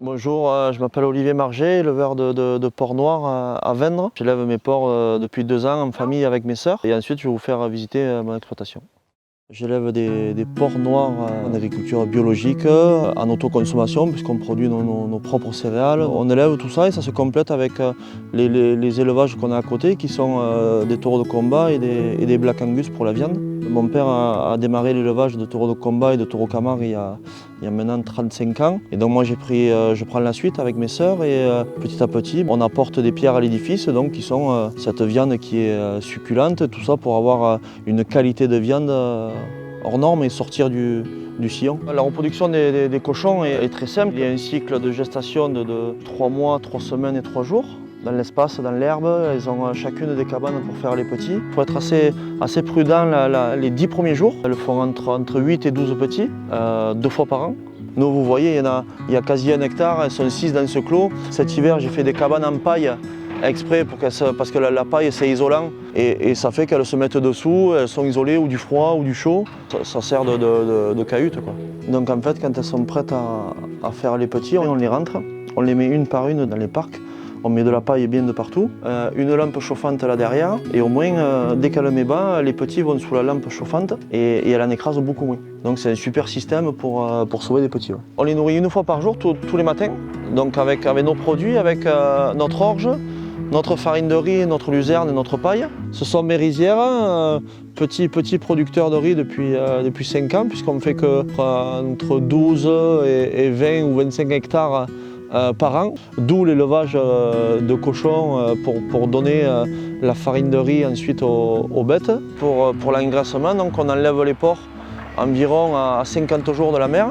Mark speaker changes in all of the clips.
Speaker 1: Bonjour, je m'appelle Olivier Marget, éleveur de porcs noirs à Vendre. J'élève mes porcs depuis 2 ans en famille avec mes sœurs et ensuite je vais vous faire visiter mon exploitation. J'élève des porcs noirs en agriculture biologique, en autoconsommation puisqu'on produit nos propres céréales. On élève tout ça et ça se complète avec les élevages qu'on a à côté qui sont des taureaux de combat et des Black Angus pour la viande. Mon père a démarré l'élevage de taureaux de combat et de taureaux Camargue il y a maintenant 35 ans. Et donc moi je prends la suite avec mes sœurs et petit à petit on apporte des pierres à l'édifice donc qui sont cette viande qui est succulente, tout ça pour avoir une qualité de viande hors norme et sortir du sillon. La reproduction des cochons est très simple. Il y a un cycle de gestation de 3 mois, 3 semaines et 3 jours. Dans l'espace, dans l'herbe, elles ont chacune des cabanes pour faire les petits. Il faut être assez prudent les 10 premiers jours. Elles font entre 8 et 12 petits, 2 fois par an. Nous, vous voyez, il y a quasi 1 hectare, elles sont 6 dans ce clos. Cet hiver, j'ai fait des cabanes en paille exprès parce que la paille, c'est isolant et ça fait qu'elles se mettent dessous, elles sont isolées ou du froid ou du chaud. Ça sert de cahute, quoi. Donc en fait, quand elles sont prêtes à faire les petits, on les rentre, on les met une par une dans les parcs. On met de la paille bien de partout, une lampe chauffante là derrière et au moins dès qu'elle met bas, les petits vont sous la lampe chauffante et elle en écrase beaucoup moins. Donc c'est un super système pour sauver des petits. Ouais. On les nourrit 1 fois par jour, tous les matins, donc avec nos produits, avec notre orge, notre farine de riz, notre luzerne et notre paille. Ce sont mes rizières, petits producteurs de riz depuis 5 ans puisqu'on fait que entre 12 et 20 ou 25 hectares par an, d'où l'élevage de cochons pour donner la farine de riz ensuite aux bêtes. Pour l'engraissement, donc on enlève les porcs environ à 50 jours de la mère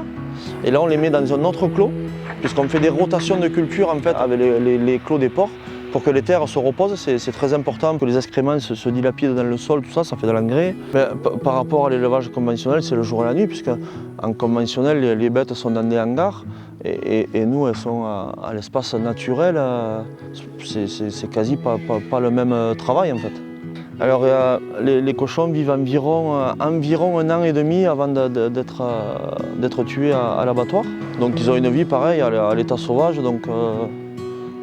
Speaker 1: et là on les met dans un autre clos puisqu'on fait des rotations de culture en fait avec les clos des porcs pour que les terres se reposent. C'est très important que les excréments se dilapident dans le sol, tout ça, ça fait de l'engrais. Par rapport à l'élevage conventionnel, c'est le jour et la nuit puisque en conventionnel, les bêtes sont dans des hangars et nous, elles sont à l'espace naturel. C'est quasi pas le même travail en fait. Alors les cochons vivent environ 1 an et demi avant d'être tués à l'abattoir. Donc ils ont une vie pareille à l'état sauvage. Donc,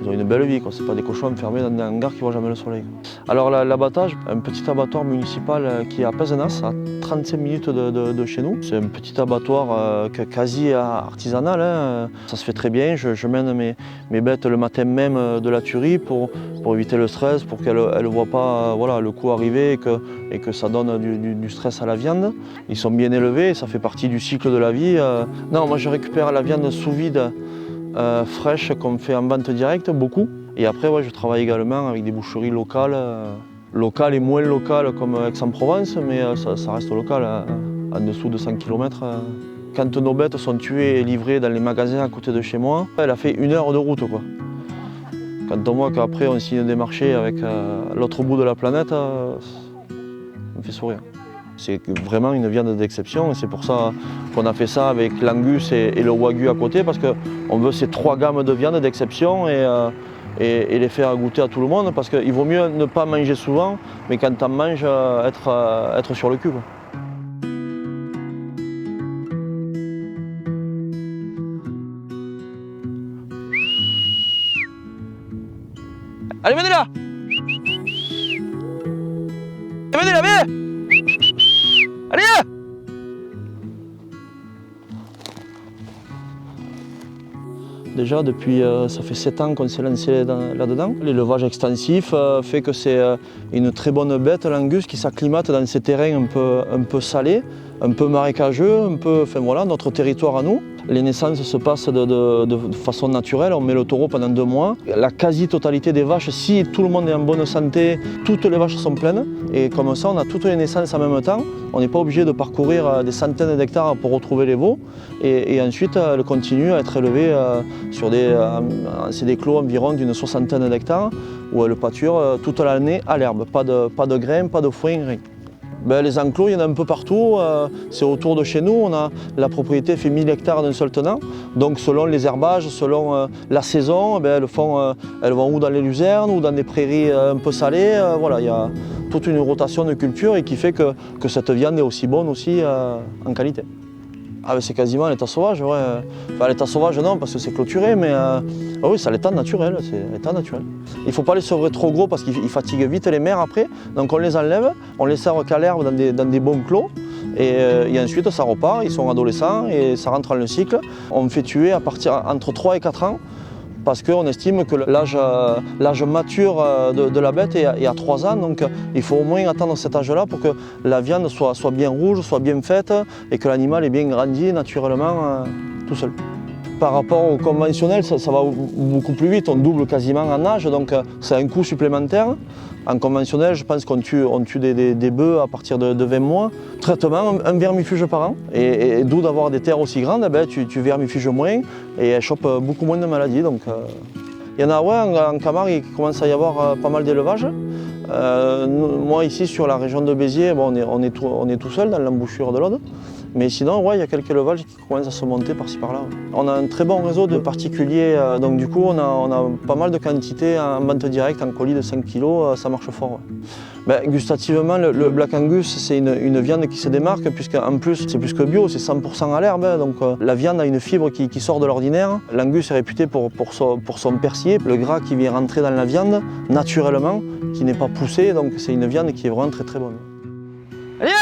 Speaker 1: ils ont une belle vie, c'est pas des cochons enfermés dans des hangars qui ne voient jamais le soleil. Alors l'abattage, un petit abattoir municipal qui est à Pézenas, à 35 minutes de chez nous. C'est un petit abattoir quasi artisanal, hein. Ça se fait très bien. Je mène mes bêtes le matin même de la tuerie pour éviter le stress, pour qu'elles ne voient pas le coup arriver et que ça donne du stress à la viande. Ils sont bien élevés et ça fait partie du cycle de la vie. Non, moi je récupère la viande sous vide. Fraîche qu'on fait en vente directe, beaucoup. Et après, je travaille également avec des boucheries locales et moins locales comme Aix-en-Provence, mais ça reste local, en dessous de 100 km. Quand nos bêtes sont tuées et livrées dans les magasins à côté de chez moi, elle a fait 1 heure de route, quoi. Quand on voit qu'après on signe des marchés avec l'autre bout de la planète, ça me fait sourire. C'est vraiment une viande d'exception et c'est pour ça qu'on a fait ça avec l'angus et le wagyu à côté parce qu'on veut ces 3 gammes de viande d'exception et les faire goûter à tout le monde parce qu'il vaut mieux ne pas manger souvent mais quand on mange, être sur le cul, quoi. Allez, venez là! Venez là, venez! Allez là! Déjà depuis, ça fait 7 ans qu'on s'est lancé là-dedans. L'élevage extensif fait que c'est une très bonne bête, l'angus, qui s'acclimate dans ces terrains un peu salés, un peu marécageux, notre territoire à nous. Les naissances se passent de façon naturelle, on met le taureau pendant 2 mois. La quasi-totalité des vaches, si tout le monde est en bonne santé, toutes les vaches sont pleines. Et comme ça, on a toutes les naissances en même temps. On n'est pas obligé de parcourir des centaines d'hectares pour retrouver les veaux. Et ensuite, elles continuent à être élevées sur des clos environ d'une 60aine d'hectares où elles pâturent toute l'année à l'herbe. Pas de grains, pas de foin, rien. Les enclos, il y en a un peu partout, c'est autour de chez nous, la propriété fait 1000 hectares d'un seul tenant. Donc selon les herbages, selon la saison, elles vont ou dans les luzernes ou dans des prairies un peu salées. Il y a toute une rotation de culture et qui fait que cette viande est aussi bonne aussi en qualité. Ah, c'est quasiment l'état sauvage, ouais. Enfin, l'état sauvage, non, parce que c'est clôturé, mais oui, c'est l'état naturel, c'est l'état naturel. Il ne faut pas les sevrer trop gros parce qu'ils fatiguent vite les mères après. Donc on les enlève, on les serre qu'à l'herbe dans des bons clos. Et ensuite, ça repart, ils sont adolescents et ça rentre dans le cycle. On fait tuer à partir entre 3 et 4 ans. Parce qu'on estime que l'âge mature de la bête est à 3 ans, donc il faut au moins attendre cet âge-là pour que la viande soit bien rouge, soit bien faite et que l'animal ait bien grandi naturellement tout seul. Par rapport au conventionnel, ça va beaucoup plus vite, on double quasiment en âge, donc c'est un coût supplémentaire. En conventionnel, je pense qu'on tue des bœufs à partir de 20 mois. Traitement, un vermifuge par an. Et d'où d'avoir des terres aussi grandes, tu vermifuges moins et elles chopent beaucoup moins de maladies. Donc, il y en a en Camargue, il commence à y avoir pas mal d'élevage. Moi ici sur la région de Béziers, bon, on est tout seul dans l'embouchure de l'Aude. Mais sinon, ouais, il y a quelques élevages qui commencent à se monter par-ci par-là. Ouais. On a un très bon réseau de particuliers, donc du coup on a pas mal de quantités en vente directe, en colis de 5 kg, ça marche fort. Ouais. Gustativement, le Black Angus, c'est une viande qui se démarque, puisqu'en plus c'est plus que bio, c'est 100% à l'herbe, donc la viande a une fibre qui sort de l'ordinaire. L'Angus est réputé pour son persillé, le gras qui vient rentrer dans la viande naturellement, qui n'est pas poussé, donc c'est une viande qui est vraiment très très bonne. Allez!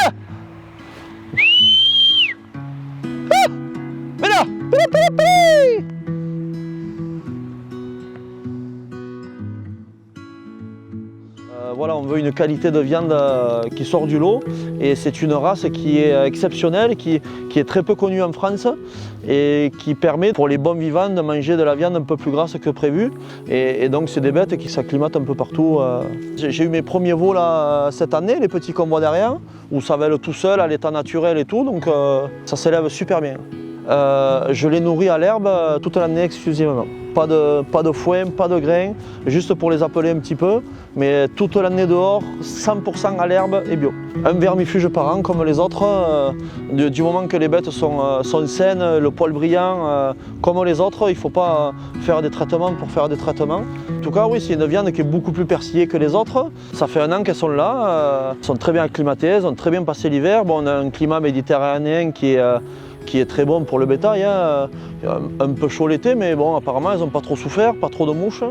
Speaker 1: Voilà, on veut une qualité de viande qui sort du lot et c'est une race qui est exceptionnelle, qui est très peu connue en France et qui permet pour les bons vivants de manger de la viande un peu plus grasse que prévu et donc c'est des bêtes qui s'acclimatent un peu partout. J'ai eu mes premiers veaux là, cette année, les petits qu'on voit derrière, où ça vèle tout seul à l'état naturel et tout, donc ça s'élève super bien. Je les nourris à l'herbe toute l'année exclusivement. Pas de foin, pas de grains, juste pour les appeler un petit peu, mais toute l'année dehors, 100% à l'herbe et bio. Un vermifuge par an comme les autres, du moment que les bêtes sont saines, le poil brillant, comme les autres, il ne faut pas faire des traitements pour faire des traitements. En tout cas, oui, c'est une viande qui est beaucoup plus persillée que les autres. Ça fait 1 an qu'elles sont là, elles sont très bien acclimatées, elles ont très bien passé l'hiver. Bon, on a un climat méditerranéen qui est très bon pour le bétail, hein. Un peu chaud l'été, mais bon, apparemment elles n'ont pas trop souffert, pas trop de mouches.